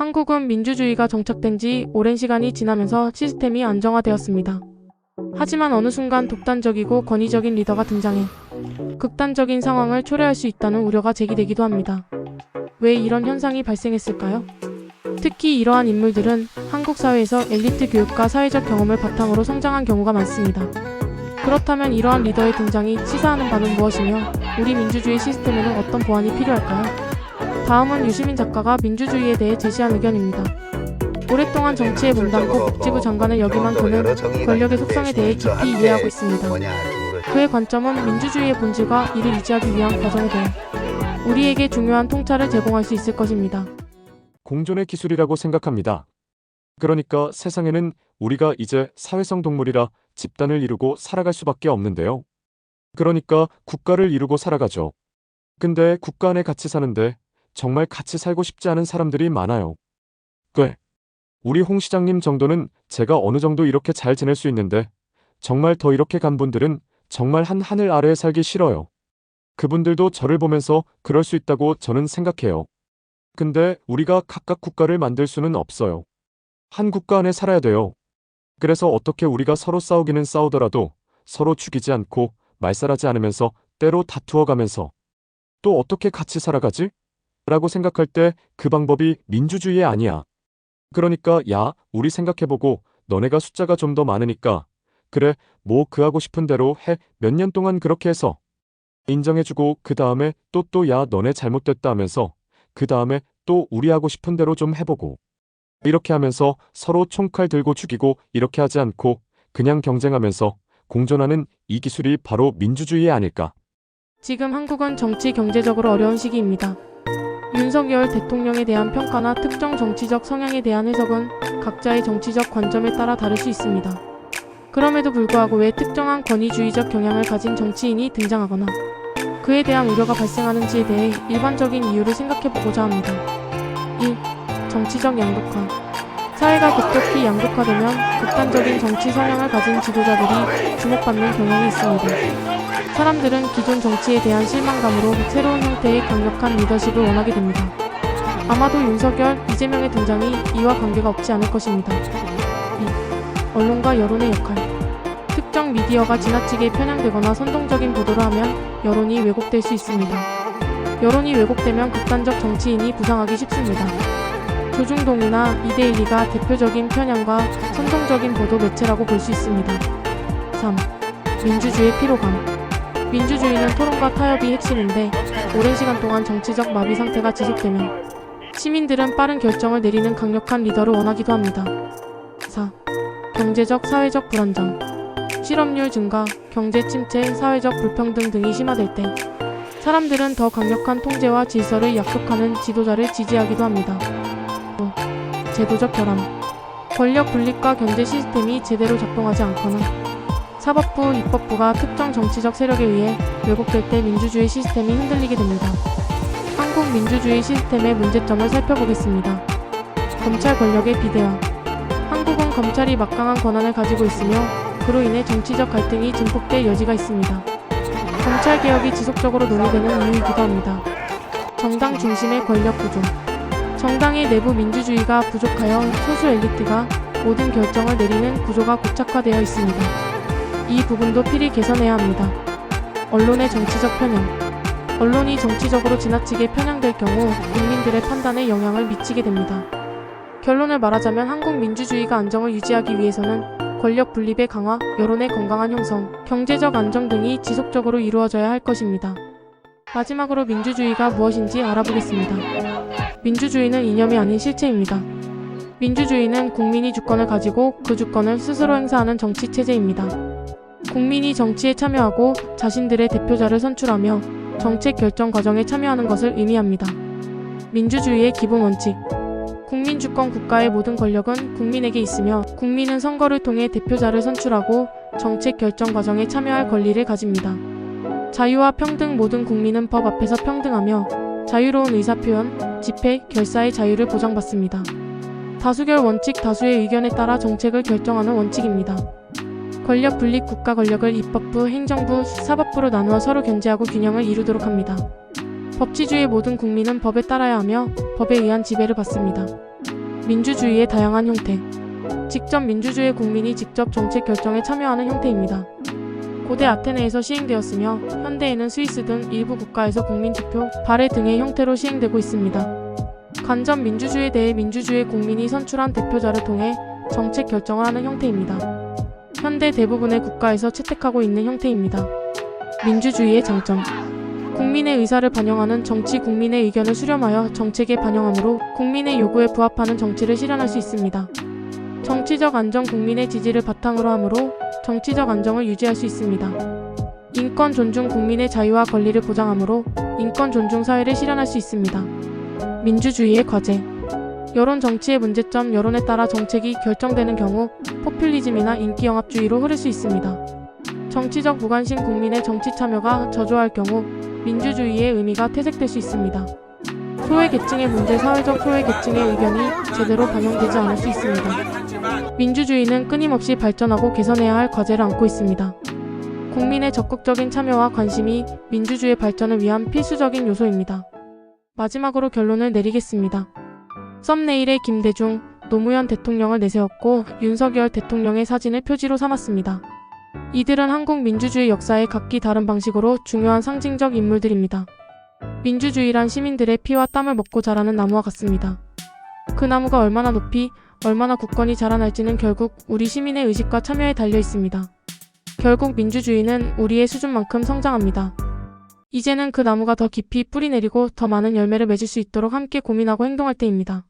한국은 민주주의가 정착된 지 오랜 시간이 지나면서 시스템이 안정화되었습니다. 하지만 어느 순간 독단적이고 권위적인 리더가 등장해 극단적인 상황을 초래할 수 있다는 우려가 제기되기도 합니다. 왜 이런 현상이 발생했을까요? 특히 이러한 인물들은 한국 사회에서 엘리트 교육과 사회적 경험을 바탕으로 성장한 경우가 많습니다. 그렇다면 이러한 리더의 등장이 시사하는 바는 무엇이며 우리 민주주의 시스템에는 어떤 보완이 필요할까요? 다음은 유시민 작가가 민주주의에 대해 제시한 의견입니다. 오랫동안 정치에 몸담고 복지부 장관을 역임한 그는 권력의 속성에 대해 깊이 이해하고 있습니다. 그의 관점은 민주주의의 본질과 이를 유지하기 위한 과정에 대해 우리에게 중요한 통찰을 제공할 수 있을 것입니다. 공존의 기술이라고 생각합니다. 그러니까 세상에는 우리가 이제 사회성 동물이라 집단을 이루고 살아갈 수밖에 없는데요. 그러니까 국가를 이루고 살아가죠. 근데 국가 안에 같이 사는데 정말 같이 살고 싶지 않은 사람들이 많아요. 우리 홍 시장님 정도는 제가 어느 정도 이렇게 잘 지낼 수 있는데 정말 더 이렇게 간 분들은 정말 한 하늘 아래에 살기 싫어요. 그분들도 저를 보면서 그럴 수 있다고 저는 생각해요. 근데 우리가 각각 국가를 만들 수는 없어요. 한 국가 안에 살아야 돼요. 그래서 어떻게 우리가 서로 싸우기는 싸우더라도 서로 죽이지 않고 말살하지 않으면서 때로 다투어 가면서 또 어떻게 같이 살아가지? 라고 생각할 때 그 방법이 민주주의 아니야. 그러니까 야, 우리 생각해보고 너네가 숫자가 좀 더 많으니까 그래, 뭐 그 하고 싶은 대로 해. 몇 년 동안 그렇게 해서 인정해주고 그 다음에 또 야, 너네 잘못됐다 하면서 그 다음에 또 우리 하고 싶은 대로 좀 해보고 이렇게 하면서 서로 총칼 들고 죽이고 이렇게 하지 않고 그냥 경쟁하면서 공존하는 이 기술이 바로 민주주의 아닐까. 지금 한국은 정치 경제적으로 어려운 시기입니다. 윤석열 대통령에 대한 평가나 특정 정치적 성향에 대한 해석은 각자의 정치적 관점에 따라 다를 수 있습니다. 그럼에도 불구하고 왜 특정한 권위주의적 경향을 가진 정치인이 등장하거나 그에 대한 우려가 발생하는지에 대해 일반적인 이유를 생각해보고자 합니다. 1. 정치적 양극화. 사회가 급격히 양극화되면 극단적인 정치 성향을 가진 지도자들이 주목받는 경향이 있습니다. 사람들은 기존 정치에 대한 실망감으로 새로운 형태의 강력한 리더십을 원하게 됩니다. 아마도 윤석열, 이재명의 등장이 이와 관계가 없지 않을 것입니다. 2. 언론과 여론의 역할. 특정 미디어가 지나치게 편향되거나 선동적인 보도를 하면 여론이 왜곡될 수 있습니다. 여론이 왜곡되면 극단적 정치인이 부상하기 쉽습니다. 조중동이나 이데일리가 대표적인 편향과 선동적인 보도 매체라고 볼 수 있습니다. 3. 민주주의의 피로감. 민주주의는 토론과 타협이 핵심인데 오랜 시간 동안 정치적 마비 상태가 지속되면 시민들은 빠른 결정을 내리는 강력한 리더를 원하기도 합니다. 4. 경제적, 사회적 불안정. 실업률 증가, 경제 침체, 사회적 불평등 등이 심화될 때 사람들은 더 강력한 통제와 질서를 약속하는 지도자를 지지하기도 합니다. 5. 제도적 결함. 권력 분립과 경제 시스템이 제대로 작동하지 않거나 사법부, 입법부가 특정 정치적 세력에 의해 왜곡될 때 민주주의 시스템이 흔들리게 됩니다. 한국 민주주의 시스템의 문제점을 살펴보겠습니다. 검찰 권력의 비대화. 한국은 검찰이 막강한 권한을 가지고 있으며 그로 인해 정치적 갈등이 증폭될 여지가 있습니다. 검찰 개혁이 지속적으로 논의되는 이유이기도 합니다. 정당 중심의 권력 구조. 정당의 내부 민주주의가 부족하여 소수 엘리트가 모든 결정을 내리는 구조가 고착화되어 있습니다. 이 부분도 필히 개선해야 합니다. 언론의 정치적 편향. 언론이 정치적으로 지나치게 편향될 경우 국민들의 판단에 영향을 미치게 됩니다. 결론을 말하자면 한국 민주주의가 안정을 유지하기 위해서는 권력 분립의 강화, 여론의 건강한 형성, 경제적 안정 등이 지속적으로 이루어져야 할 것입니다. 마지막으로 민주주의가 무엇인지 알아보겠습니다. 민주주의는 이념이 아닌 실체입니다. 민주주의는 국민이 주권을 가지고 그 주권을 스스로 행사하는 정치 체제입니다. 국민이 정치에 참여하고 자신들의 대표자를 선출하며 정책 결정 과정에 참여하는 것을 의미합니다. 민주주의의 기본 원칙. 국민 주권 국가의 모든 권력은 국민에게 있으며 국민은 선거를 통해 대표자를 선출하고 정책 결정 과정에 참여할 권리를 가집니다. 자유와 평등. 모든 국민은 법 앞에서 평등하며 자유로운 의사표현, 집회, 결사의 자유를 보장받습니다. 다수결 원칙. 다수의 의견에 따라 정책을 결정하는 원칙입니다. 권력 분립. 국가 권력을 입법부, 행정부, 사법부로 나누어 서로 견제하고 균형을 이루도록 합니다. 법치주의. 모든 국민은 법에 따라야 하며 법에 의한 지배를 받습니다. 민주주의의 다양한 형태. 직접 민주주의 국민이 직접 정책 결정에 참여하는 형태입니다. 고대 아테네에서 시행되었으며 현대에는 스위스 등 일부 국가에서 국민투표, 발의 등의 형태로 시행되고 있습니다. 간접 민주주의에 대해 민주주의 국민이 선출한 대표자를 통해 정책 결정을 하는 형태입니다. 현대 대부분의 국가에서 채택하고 있는 형태입니다. 민주주의의 장점. 국민의 의사를 반영하는 정치, 국민의 의견을 수렴하여 정책에 반영하므로 국민의 요구에 부합하는 정치를 실현할 수 있습니다. 정치적 안정, 국민의 지지를 바탕으로 하므로 정치적 안정을 유지할 수 있습니다. 인권 존중, 국민의 자유와 권리를 보장하므로 인권 존중 사회를 실현할 수 있습니다. 민주주의의 과제. 여론 정치의 문제점. 여론에 따라 정책이 결정되는 경우 포퓰리즘이나 인기영합주의로 흐를 수 있습니다. 정치적 무관심, 국민의 정치 참여가 저조할 경우 민주주의의 의미가 퇴색될 수 있습니다. 소외계층의 문제. 사회적 소외계층의 의견이 제대로 반영되지 않을 수 있습니다. 민주주의는 끊임없이 발전하고 개선해야 할 과제를 안고 있습니다. 국민의 적극적인 참여와 관심이 민주주의 발전을 위한 필수적인 요소입니다. 마지막으로 결론을 내리겠습니다. 썸네일에 김대중, 노무현 대통령을 내세웠고 윤석열 대통령의 사진을 표지로 삼았습니다. 이들은 한국 민주주의 역사의 각기 다른 방식으로 중요한 상징적 인물들입니다. 민주주의란 시민들의 피와 땀을 먹고 자라는 나무와 같습니다. 그 나무가 얼마나 높이, 얼마나 굳건히 자라날지는 결국 우리 시민의 의식과 참여에 달려 있습니다. 결국 민주주의는 우리의 수준만큼 성장합니다. 이제는 그 나무가 더 깊이 뿌리 내리고 더 많은 열매를 맺을 수 있도록 함께 고민하고 행동할 때입니다.